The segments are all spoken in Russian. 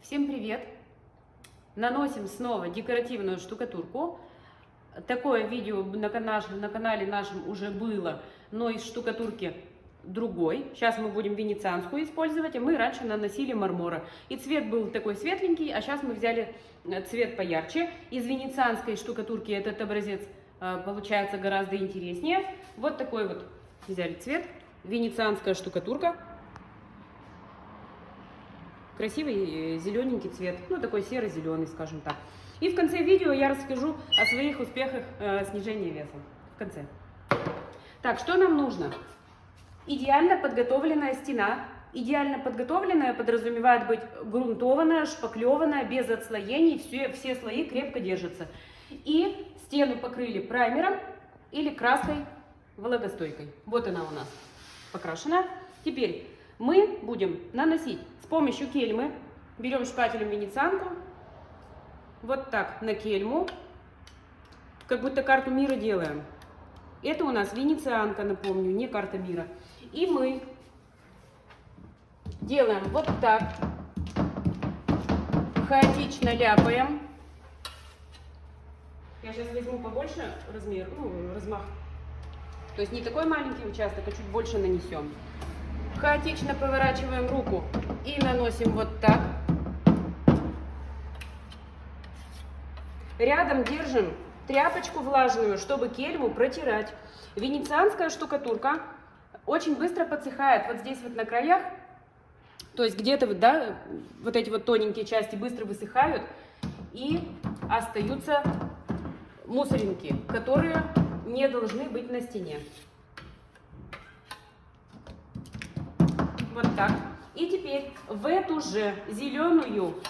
Всем привет! Наносим снова декоративную штукатурку. Такое видео на канале нашем уже было, но из штукатурки другой. Сейчас мы будем венецианскую использовать, а мы раньше наносили мармора. И цвет был такой светленький, а сейчас мы взяли цвет поярче. Из венецианской штукатурки этот образец получается гораздо интереснее. Вот такой вот взяли цвет. Венецианская штукатурка. Красивый зелененький цвет, ну такой серо-зеленый, скажем так. И в конце видео я расскажу о своих успехах снижения веса. В конце. Так, что нам нужно? Идеально подготовленная стена. Идеально подготовленная подразумевает быть грунтованная, шпаклеванная, без отслоений, все слои крепко держатся. И стену покрыли праймером или краской влагостойкой. Вот она у нас покрашена. Теперь мы будем наносить с помощью кельмы. Берем шпателем венецианку. Вот так на кельму. Как будто карту мира делаем. Это у нас венецианка, напомню, не карта мира. И мы делаем вот так. Хаотично ляпаем. Я сейчас возьму побольше размер, размах. То есть не такой маленький участок, а чуть больше нанесем. Хаотично поворачиваем руку и наносим вот так. Рядом держим тряпочку влажную, чтобы кельму протирать. Венецианская штукатурка очень быстро подсыхает. Вот здесь вот на краях, то есть где-то вот, да, вот эти вот тоненькие части быстро высыхают. И остаются мусоринки, которые не должны быть на стене. Вот так. И теперь в эту же зеленую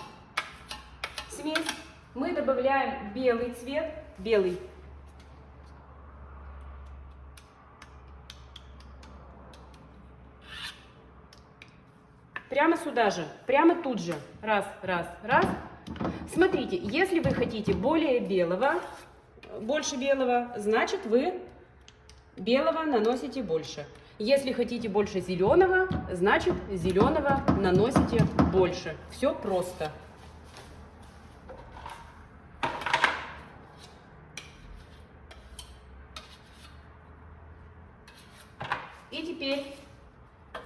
смесь мы добавляем белый цвет, белый. Прямо сюда же, прямо тут же. Раз, раз, раз. Смотрите, если вы хотите более белого, больше белого, значит вы белого наносите больше. Если хотите больше зеленого, значит зеленого наносите больше. Все просто. И теперь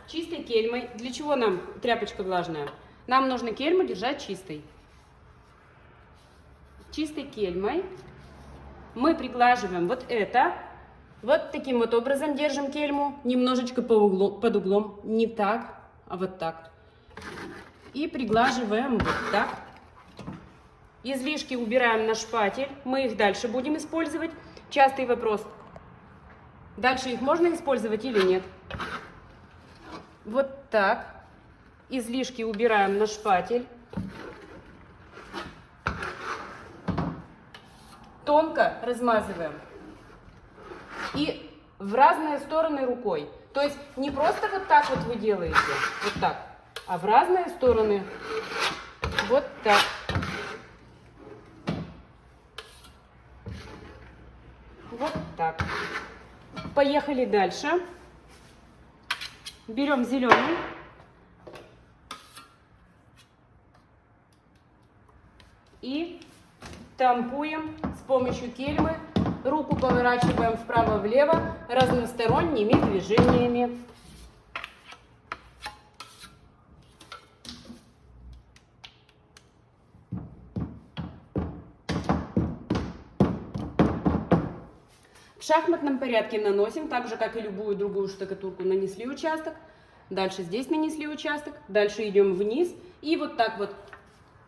чистой кельмой. Для чего нам тряпочка влажная? Нам нужно кельму держать чистой. Чистой кельмой мы приглаживаем вот это. Вот таким вот образом держим кельму, немножечко под углом, не так, а вот так. И приглаживаем вот так. Излишки убираем на шпатель, мы их дальше будем использовать. Частый вопрос, дальше их можно использовать или нет? Вот так. Излишки убираем на шпатель. Тонко размазываем. И в разные стороны рукой. То есть не просто вот так вот вы делаете, вот так, а в разные стороны вот так. Вот так. Поехали дальше. Берем зеленый. И тампуем с помощью кельмы. Руку поворачиваем вправо-влево разносторонними движениями. В шахматном порядке наносим, так же, как и любую другую штукатурку. Нанесли участок, дальше здесь нанесли участок, дальше идем вниз. И вот так вот.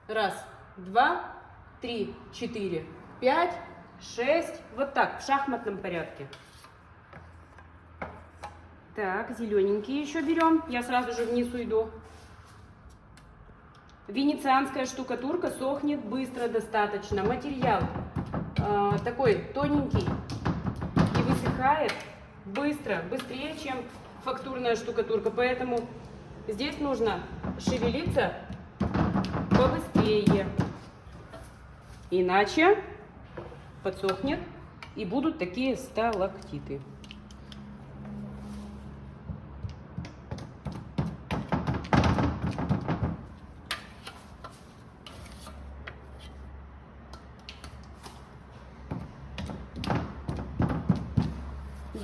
Раз, два, три, четыре, пять. 6. Вот так, в шахматном порядке. Так, зелененький еще берем. Я сразу же вниз уйду. Венецианская штукатурка сохнет быстро достаточно. Материал такой тоненький и высыхает быстро, быстрее, чем фактурная штукатурка. Поэтому здесь нужно шевелиться побыстрее. Иначе подсохнет и будут такие сталактиты.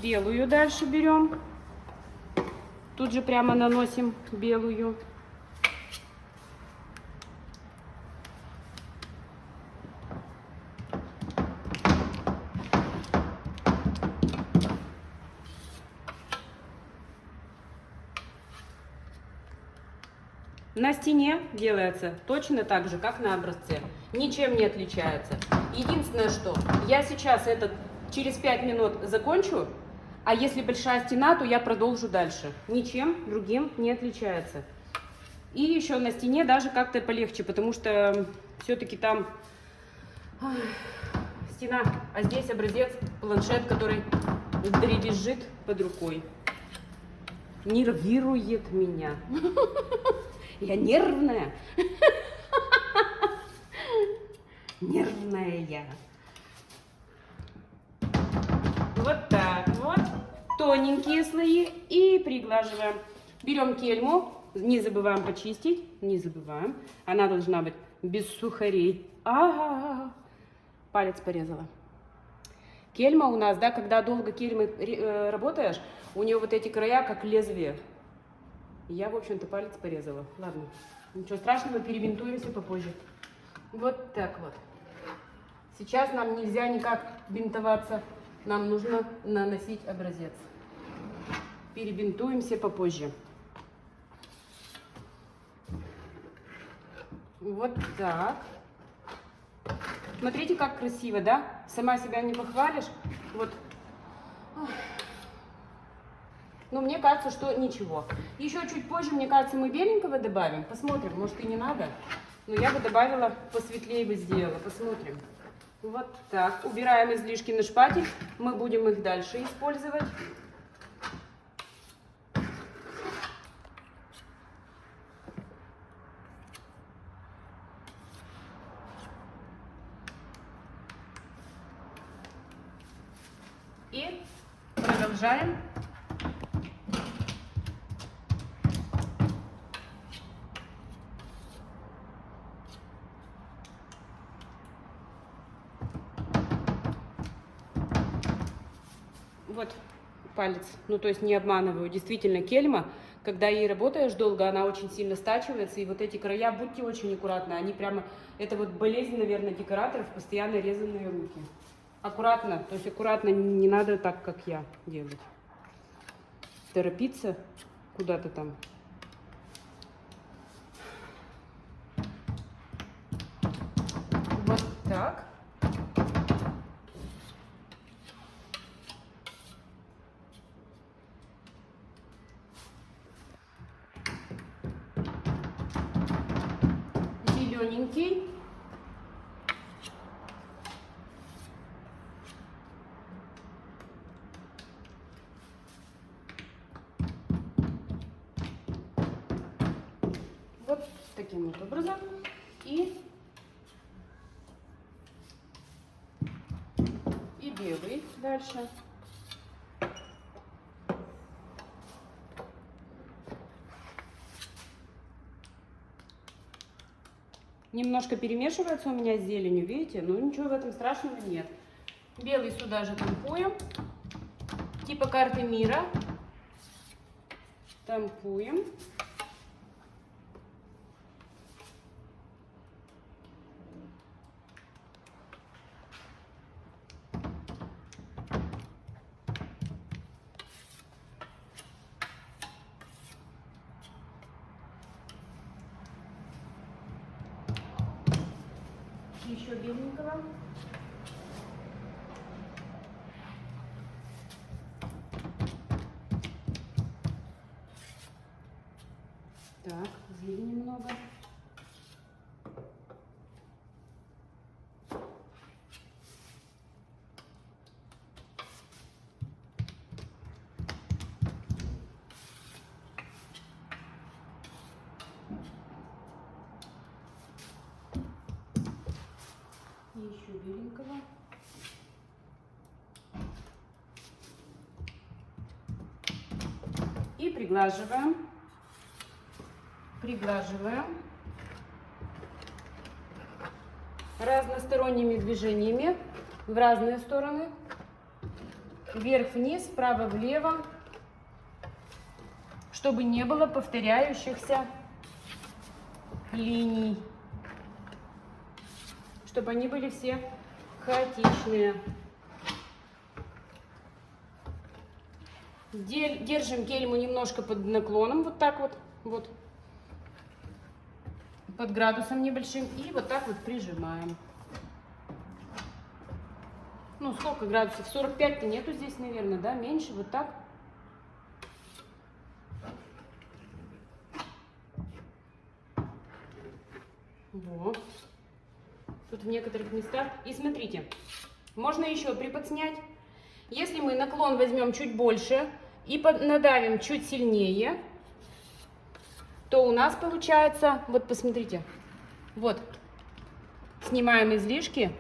белую дальше берем. Тут же прямо наносим белую. На стене делается точно так же, как на образце. Ничем не отличается. Единственное, что я сейчас это через 5 минут закончу, а если большая стена, то я продолжу дальше. Ничем другим не отличается. И еще на стене даже как-то полегче, потому что все-таки там стена, а здесь образец, планшет, который дребезжит под рукой. Нервирует меня. Я нервная. Нервная я. Вот так вот. Тоненькие слои и приглаживаем. Берем кельму. Не забываем почистить. Не забываем. Она должна быть без сухарей. Ага. Палец порезала. Кельма у нас, да, когда долго кельмой работаешь, у нее вот эти края как лезвие. Я, в общем-то, палец порезала. Ладно, ничего страшного, перебинтуемся попозже. Вот так вот. Сейчас нам нельзя никак бинтоваться. Нам нужно наносить образец. Перебинтуемся попозже. Вот так. Смотрите, как красиво, да? Сама себя не похвалишь. Вот. Но мне кажется, что ничего. Еще чуть позже, мне кажется, мы беленького добавим. Посмотрим, может и не надо. Но я бы добавила, посветлее бы сделала. Посмотрим. Вот так. Убираем излишки на шпатель. Мы будем их дальше использовать. И продолжаем. Вот палец, ну то есть не обманываю, действительно кельма, когда ей работаешь долго, она очень сильно стачивается, и вот эти края, будьте очень аккуратны, они прямо, это вот болезнь, наверное, декораторов, постоянно резанные руки. Аккуратно, то есть аккуратно, не надо так, как я делать. Торопиться куда-то там. Вот так. Зелененький. Вот таким вот образом. И белый дальше. Немножко перемешивается у меня с зеленью, видите? Но ничего в этом страшного нет. Белый сюда же тампуем. Типа карты мира. Тампуем. Еще беленького. Так, зелени немного. И еще беленького. И приглаживаем. Приглаживаем разносторонними движениями в разные стороны. вверх-вниз, вправо-влево, чтобы не было повторяющихся линий, чтобы они были все хаотичные. Держим кельму немножко под наклоном, вот так вот, под градусом небольшим, и вот так вот прижимаем. Ну, сколько градусов? 45-то нету здесь, наверное, да? Меньше, вот так. Вот. Тут в некоторых местах. И смотрите, можно еще приподснять. Если мы наклон возьмем чуть больше и надавим чуть сильнее, то у нас получается, вот посмотрите, вот, снимаем излишки,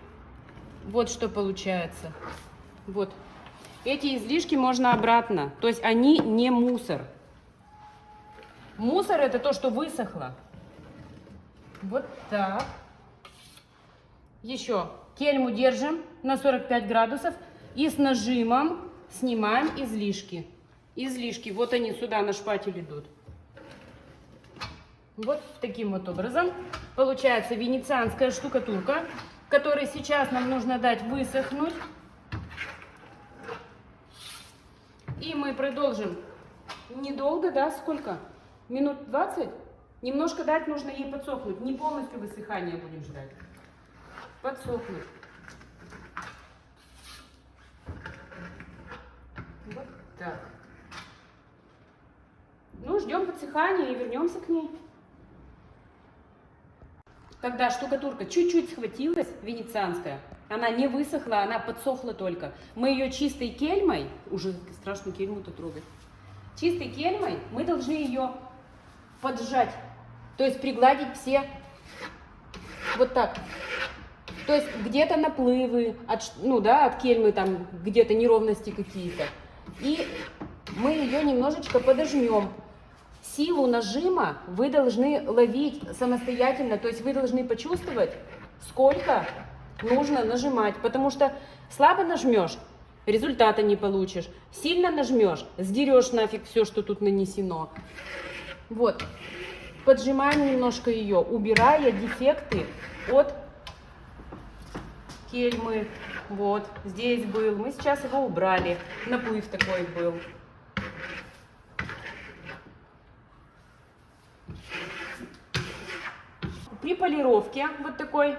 вот что получается. Вот. Эти излишки можно обратно, то есть они не мусор. Мусор это то, что высохло. Вот так. Еще кельму держим на 45 градусов и с нажимом снимаем излишки. Излишки, вот они сюда на шпатель идут. Вот таким вот образом получается венецианская штукатурка, которой сейчас нам нужно дать высохнуть. И мы продолжим недолго, да, сколько? Минут 20? Немножко дать нужно ей подсохнуть, не полностью высыхание будем ждать. Подсохнуть. Вот так. Ну, ждем подсыхания и вернемся к ней. Когда штукатурка чуть-чуть схватилась, венецианская, она не высохла, она подсохла только. Мы ее чистой кельмой, уже страшно кельму-то трогать, чистой кельмой мы должны ее поджать, то есть пригладить все вот так. То есть где-то наплывы, от кельмы там где-то неровности какие-то. И мы ее немножечко подожмем. Силу нажима вы должны ловить самостоятельно, то есть вы должны почувствовать, сколько нужно нажимать, потому что слабо нажмешь, результата не получишь, сильно нажмешь, сдерешь нафиг все, что тут нанесено. Вот, поджимаем немножко ее, убирая дефекты от кельмы. Вот, здесь был, мы сейчас его убрали, наплыв такой был. При полировке, вот такой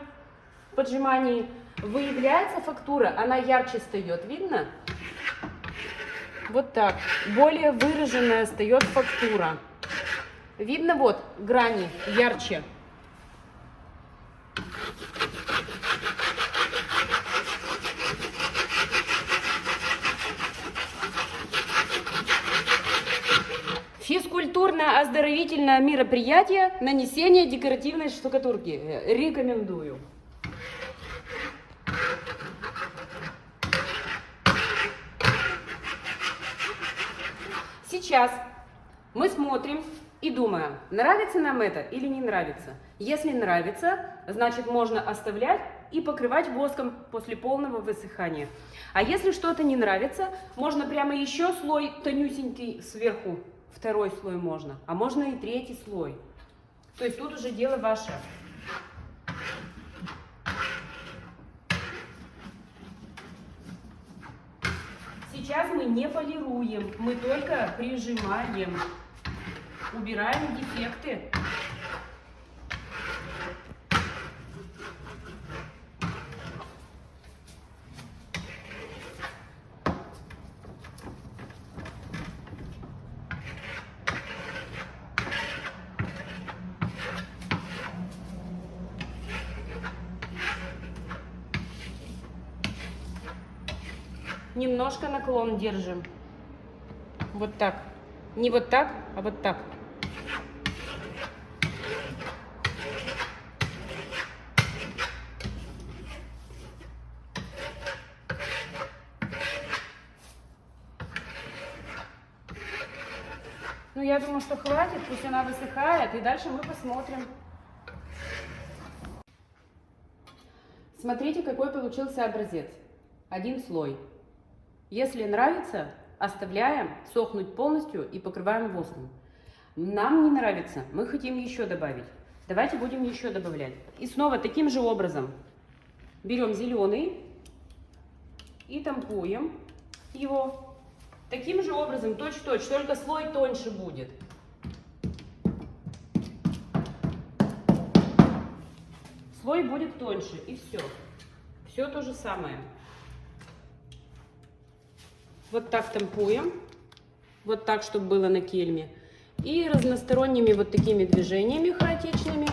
поджимании, выявляется фактура, она ярче встает, видно? Вот так, более выраженная встает фактура. Видно, вот, грани ярче. Физкультурно-оздоровительное мероприятие нанесение декоративной штукатурки. Рекомендую. Сейчас мы смотрим и думаем, нравится нам это или не нравится. Если нравится, значит можно оставлять и покрывать воском после полного высыхания. А если что-то не нравится, можно прямо еще слой тонюсенький сверху. Второй слой можно, а можно и третий слой. То есть тут уже дело ваше. Сейчас мы не полируем, мы только прижимаем, убираем дефекты. Немножко наклон держим. Вот так. Не вот так, а вот так. Ну, я думаю, что хватит, пусть она высыхает, и дальше мы посмотрим. Смотрите, какой получился образец. Один слой. Если нравится, оставляем сохнуть полностью и покрываем воском. Нам не нравится, мы хотим еще добавить. Давайте будем еще добавлять. И снова таким же образом берем зеленый и тампуем его. Таким же образом, точь-в-точь, только слой тоньше будет. Слой будет тоньше, и все. Все то же самое. Вот так тампуем. Вот так, чтобы было на кельме. И разносторонними вот такими движениями хаотичными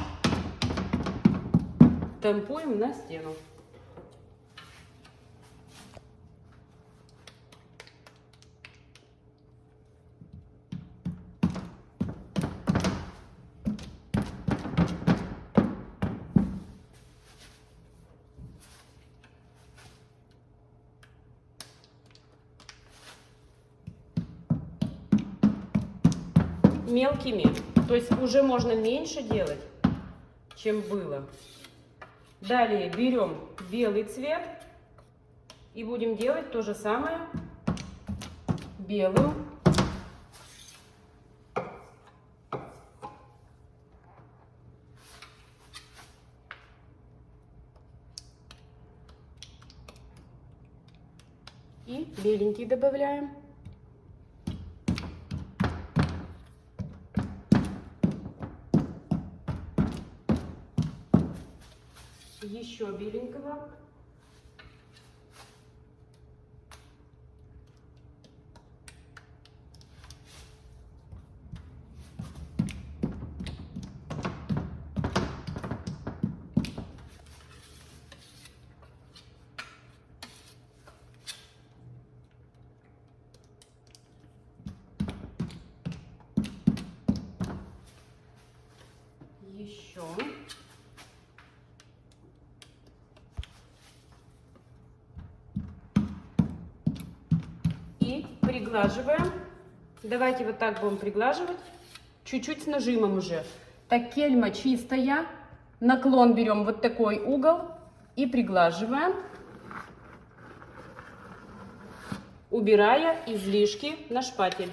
тампуем на стену. Мелкими, то есть уже можно меньше делать, чем было. Далее берем белый цвет и будем делать то же самое белым. И беленький добавляем. Еще беленького. Еще. И приглаживаем. Давайте вот так будем приглаживать. Чуть-чуть с нажимом уже. Так кельма чистая. Наклон берем вот такой угол и приглаживаем, убирая излишки на шпатель.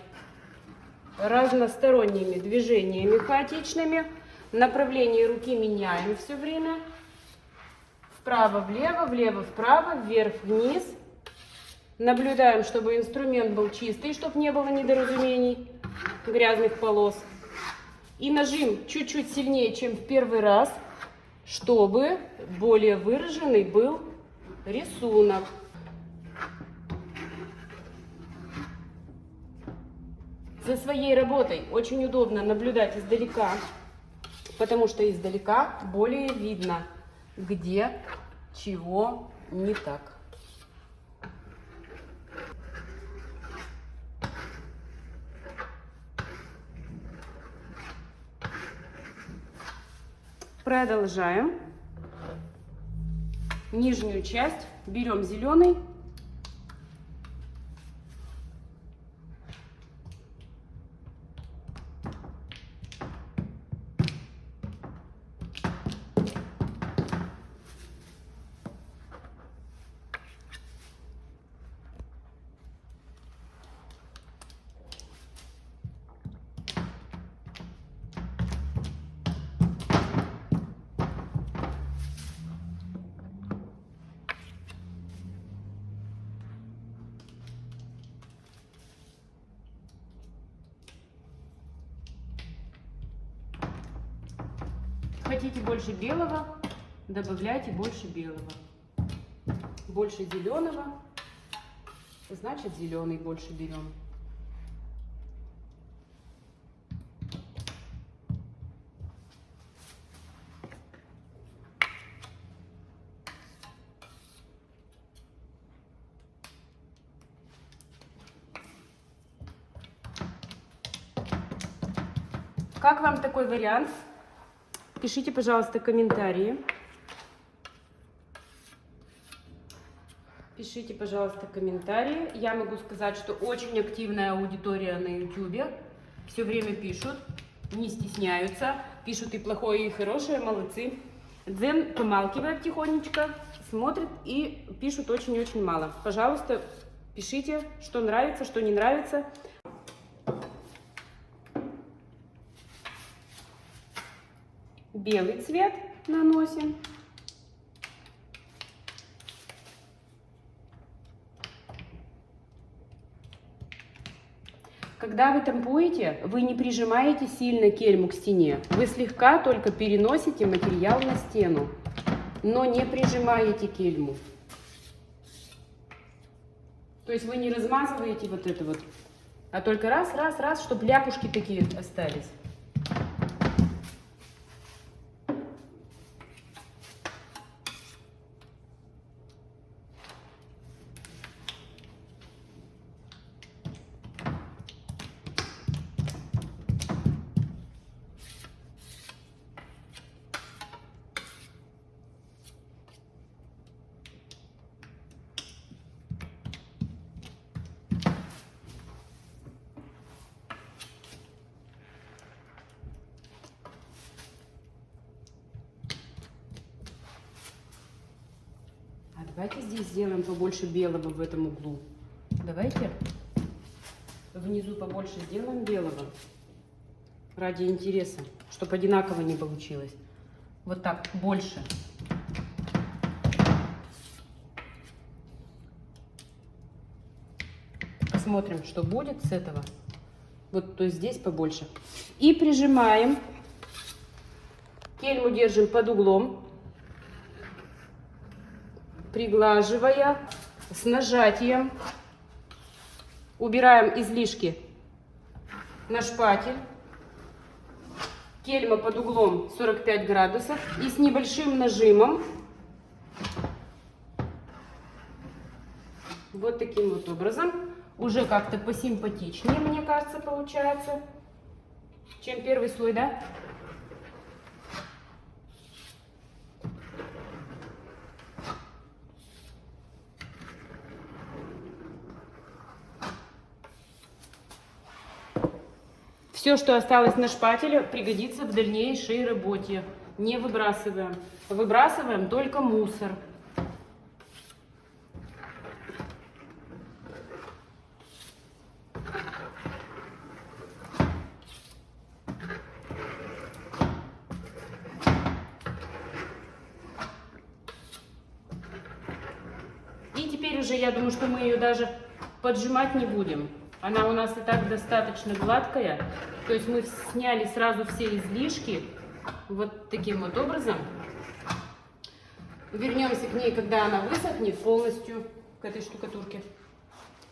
Разносторонними движениями хаотичными. Направление руки меняем все время. Вправо-влево, влево-вправо, вверх-вниз. Наблюдаем, чтобы инструмент был чистый, чтобы не было недоразумений, грязных полос. И нажим чуть-чуть сильнее, чем в первый раз, чтобы более выраженный был рисунок. За своей работой очень удобно наблюдать издалека, потому что издалека более видно, где чего не так. Продолжаем. Нижнюю часть берем зеленый. Хотите больше белого, добавляйте больше белого. Больше зеленого, значит зеленый больше берем. Как вам такой вариант? Пишите, пожалуйста, комментарии. Пишите, пожалуйста, комментарии. Я могу сказать, что очень активная аудитория на YouTube. Все время пишут, не стесняются. Пишут и плохое, и хорошее, молодцы. Дзен помалкивает тихонечко, смотрит и пишут очень-очень мало. Пожалуйста, Пишите, что нравится, что не нравится. Белый цвет наносим. Когда вы тампуете, вы не прижимаете сильно кельму к стене. Вы слегка только переносите материал на стену, но не прижимаете кельму. То есть вы не размазываете вот это вот, а только раз, раз, раз, чтобы ляпушки такие остались. Давайте здесь сделаем побольше белого в этом углу. Давайте внизу побольше сделаем белого. Ради интереса, чтобы одинаково не получилось. Вот так, больше. Посмотрим, что будет с этого. Вот, то есть здесь побольше. И прижимаем. Кельму держим под углом, приглаживая, с нажатием. Убираем излишки на шпатель. Кельма под углом 45 градусов. И с небольшим нажимом, вот таким вот образом, уже как-то посимпатичнее, мне кажется, получается, чем первый слой, да? Все, что осталось на шпателе, пригодится в дальнейшей работе. Не выбрасываем. Выбрасываем только мусор. И теперь уже, я думаю, что мы ее даже поджимать не будем. Она у нас и так достаточно гладкая. То есть мы сняли сразу все излишки. Вот таким вот образом. Вернемся к ней, когда она высохнет полностью, к этой штукатурке.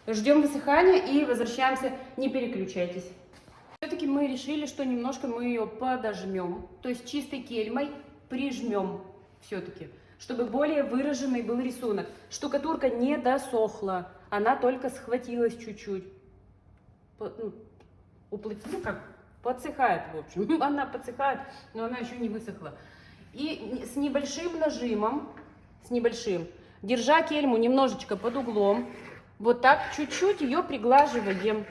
Ждем высыхания и возвращаемся. Не переключайтесь. Все-таки мы решили, что немножко мы ее подожмем. То есть чистой кельмой прижмем все-таки, чтобы более выраженный был рисунок. Штукатурка не досохла. Она только схватилась чуть-чуть. Ну, как подсыхает, в общем. Она подсыхает, но она еще не высохла. И с небольшим нажимом, держа кельму немножечко под углом, вот так чуть-чуть ее приглаживаем.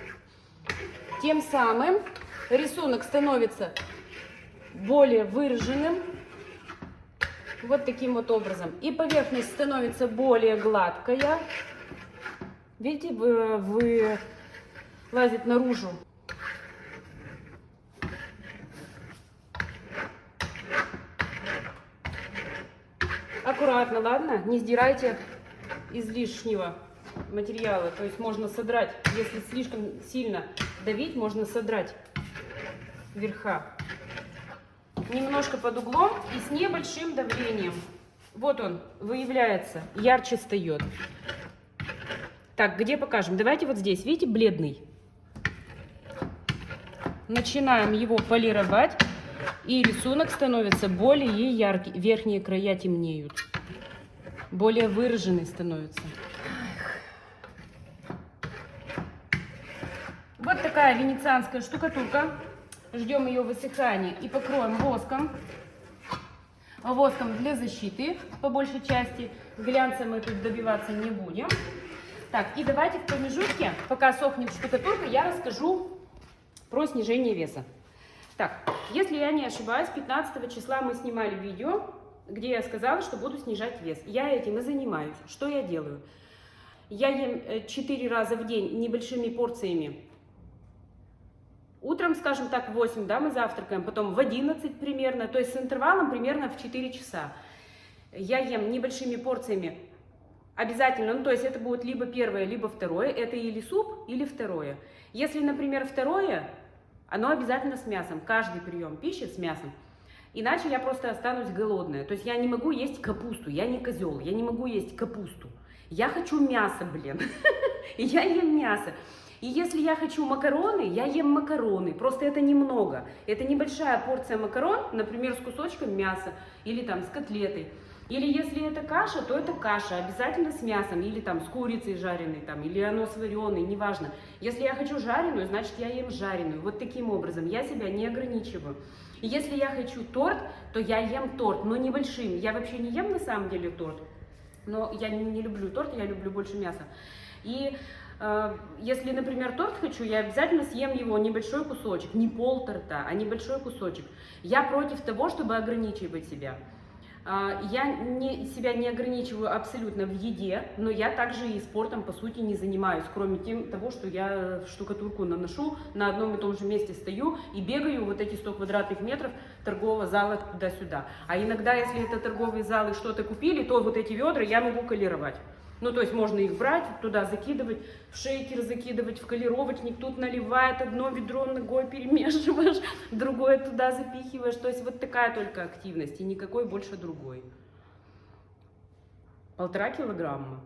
Тем самым рисунок становится более выраженным. Вот таким вот образом. И поверхность становится более гладкая. Видите, вылазит наружу. Аккуратно, ладно? Не сдирайте излишнего материала. То есть можно содрать, если слишком сильно давить, можно содрать верха. Немножко под углом и с небольшим давлением. Вот он выявляется, ярче встает. Так, где покажем? Давайте вот здесь, видите, бледный. Начинаем его полировать, и рисунок становится более яркий. Верхние края темнеют. Более выраженный становится. Вот такая венецианская штукатурка. Ждем ее высыхания и покроем воском. Воском для защиты, по большей части. Глянца мы тут добиваться не будем. Так, и давайте в промежутке, пока сохнет штукатурка, я расскажу про снижение веса. Так, если я не ошибаюсь, 15 числа мы снимали видео, где я сказала, что буду снижать вес. Я этим и занимаюсь. Что я делаю? Я ем 4 раза в день небольшими порциями. Утром, скажем так, в 8, да, мы завтракаем, потом в 11 примерно, то есть с интервалом примерно в 4 часа. Я ем небольшими порциями обязательно, ну, то есть это будет либо первое, либо второе, это или суп, или второе. Если, например, второе, оно обязательно с мясом, каждый прием пищи с мясом. Иначе я просто останусь голодная. То есть я не могу есть капусту, я не козел, я не могу есть капусту. Я хочу мясо, блин, и я ем мясо. И если я хочу макароны, я ем макароны, просто это немного. Это небольшая порция макарон, например, с кусочком мяса или там с котлетой. Или если это каша, то это каша, обязательно с мясом, или там с курицей жареной, там, или оно с вареной, неважно. Если я хочу жареную, значит я ем жареную. Вот таким образом я себя не ограничиваю. И если я хочу торт, то я ем торт, но небольшим. Я вообще не ем на самом деле торт, но я не люблю торт, я люблю больше мяса. И если, например, торт хочу, я обязательно съем его небольшой кусочек, не пол торта, а небольшой кусочек. Я против того, чтобы ограничивать себя. Я себя не ограничиваю абсолютно в еде, но я также и спортом, по сути, не занимаюсь, кроме того, что я штукатурку наношу, на одном и том же месте стою и бегаю вот эти 100 квадратных метров торгового зала туда-сюда. А иногда, если это торговые залы что-то купили, то вот эти ведра я могу колеровать. Ну, то есть можно их брать, туда закидывать, в шейкер закидывать, в колеровочник, тут наливает одно ведро ногой, перемешиваешь, другое туда запихиваешь. То есть вот такая только активность и никакой больше другой. 1,5 килограмма.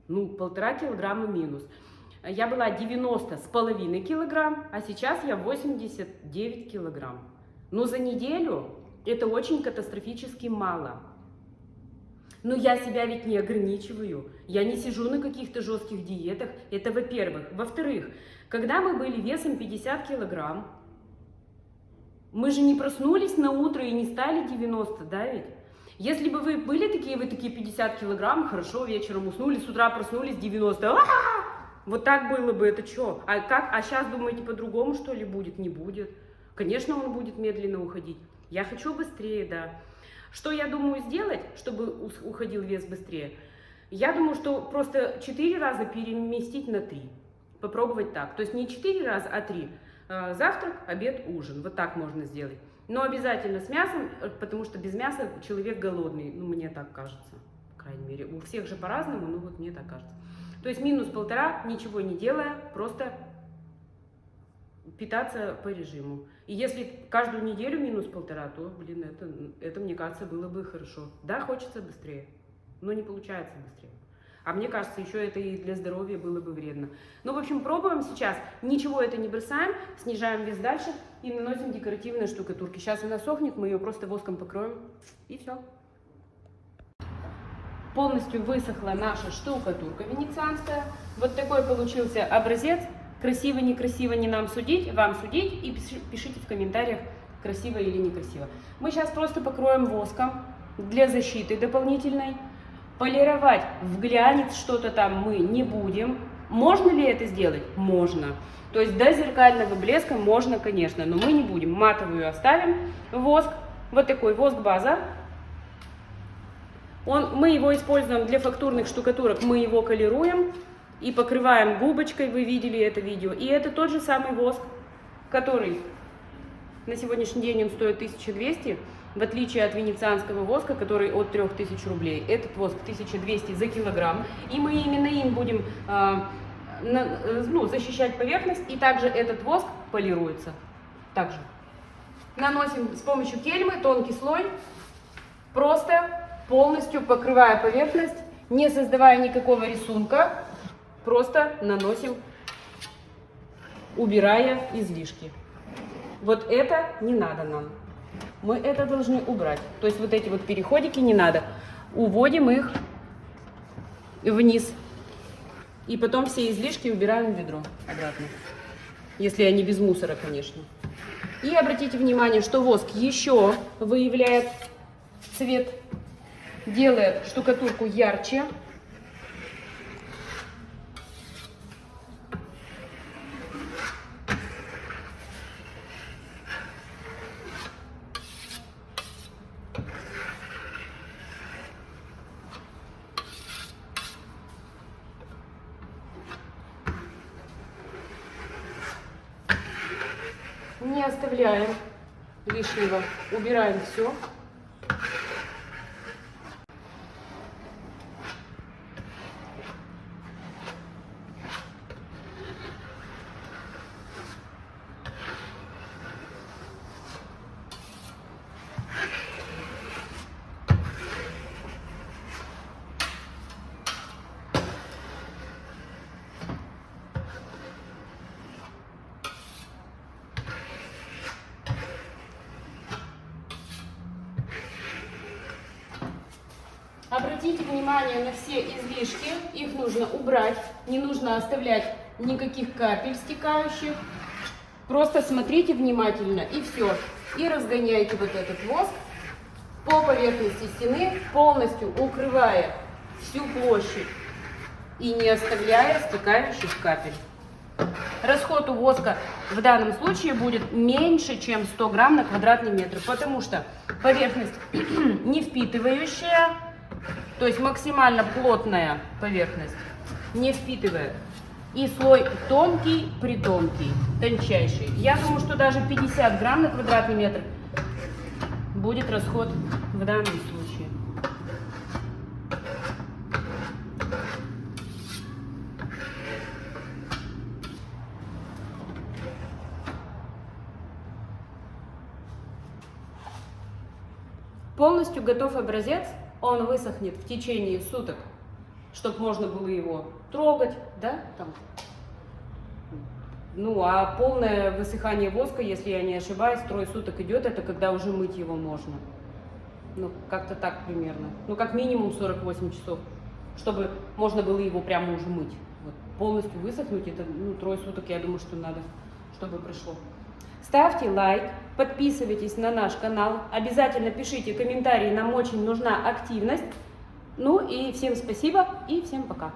Ну, 1,5 килограмма минус. Я была 90,5 килограмм, а сейчас я 89 килограмм. Но за неделю это очень катастрофически мало. Но я себя ведь не ограничиваю, я не сижу на каких-то жестких диетах, это во-первых. Во-вторых, когда мы были весом 50 килограмм, мы же не проснулись на утро и не стали 90, да ведь? Если бы вы такие 50 килограмм, хорошо, вечером уснули, с утра проснулись 90, вот так было бы, это что? А сейчас думаете, по-другому что ли будет? Не будет. Конечно, он будет медленно уходить. Я хочу быстрее, да. Что я думаю сделать, чтобы уходил вес быстрее? Я думаю, что просто 4 раза переместить на 3. Попробовать так. То есть не 4 раза, а 3. Завтрак, обед, ужин. Вот так можно сделать. Но обязательно с мясом, потому что без мяса человек голодный. Ну, мне так кажется, по крайней мере. У всех же по-разному, но вот мне так кажется. То есть минус 1,5, ничего не делая, просто питаться по режиму. И если каждую неделю минус 1,5, то, блин, это, мне кажется, было бы хорошо. Да, хочется быстрее, но не получается быстрее. А мне кажется, еще это и для здоровья было бы вредно. Ну, в общем, пробуем сейчас. Ничего это не бросаем, снижаем вес дальше и наносим декоративные штукатурки. Сейчас она сохнет, мы ее просто воском покроем, и все. Полностью высохла наша штукатурка венецианская. Вот такой получился образец. Красиво, некрасиво, не нам судить, вам судить. И пишите в комментариях, красиво или некрасиво. Мы сейчас просто покроем воском для защиты дополнительной. Полировать в глянец что-то там мы не будем. Можно ли это сделать? Можно. То есть до зеркального блеска можно, конечно, но мы не будем. Матовую оставим. Воск, вот такой воск-база. Мы его используем для фактурных штукатурок, мы его колируем и покрываем губочкой, вы видели это видео. И это тот же самый воск, который на сегодняшний день он стоит 1200, в отличие от венецианского воска, который от 3000 рублей. Этот воск 1200 за килограмм, и мы именно им будем защищать поверхность, и также этот воск полируется. Также наносим с помощью кельмы тонкий слой, просто полностью покрывая поверхность, не создавая никакого рисунка, просто наносим, убирая излишки. Вот это не надо нам. Мы это должны убрать. То есть вот эти вот переходики не надо. Уводим их вниз. И потом все излишки убираем в ведро обратно. Если они без мусора, конечно. И обратите внимание, что воск еще выявляет цвет, делает штукатурку ярче. Не оставляем лишнего, убираем все. Обратите внимание на все излишки, их нужно убрать, не нужно оставлять никаких капель стекающих. Просто смотрите внимательно и все. И разгоняйте вот этот воск по поверхности стены, полностью укрывая всю площадь и не оставляя стекающих капель. Расход у воска в данном случае будет меньше, чем 100 грамм на квадратный метр, потому что поверхность не впитывающая, то есть максимально плотная поверхность, не впитывает. И слой тонкий, притонкий, тончайший. Я думаю, что даже 50 грамм на квадратный метр будет расход в данном случае. Полностью готов образец. Он высохнет в течение суток, чтобы можно было его трогать, да, там. Ну, а полное высыхание воска, если я не ошибаюсь, 3 суток идет, это когда уже мыть его можно. Ну, как-то так примерно. Ну, как минимум 48 часов, чтобы можно было его прямо уже мыть. Вот. Полностью высохнуть, это, ну, 3 суток, я думаю, что надо, чтобы прошло. Ставьте лайк, подписывайтесь на наш канал, обязательно пишите комментарии, нам очень нужна активность. Ну и всем спасибо и всем пока.